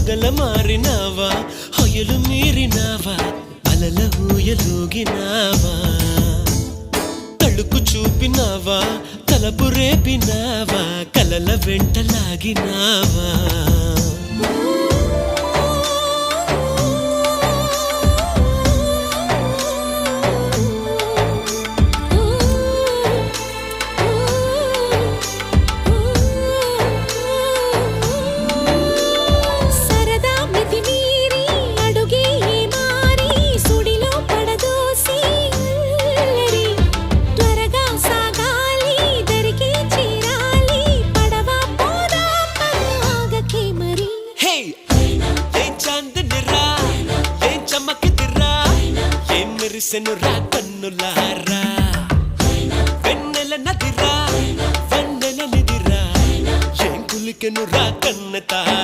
పగల మారినావా హొయలు మీరినావా అలల ఊయలూగినావా తళుకు చూపినావా తలపు రేపినావా కలల వెంటలాగినావా మెరిసెనురా కన్నులారా వెన్నెల నదిరా వెన్నెల నిదిరా ఏం కులికెనురా కన్నెతారా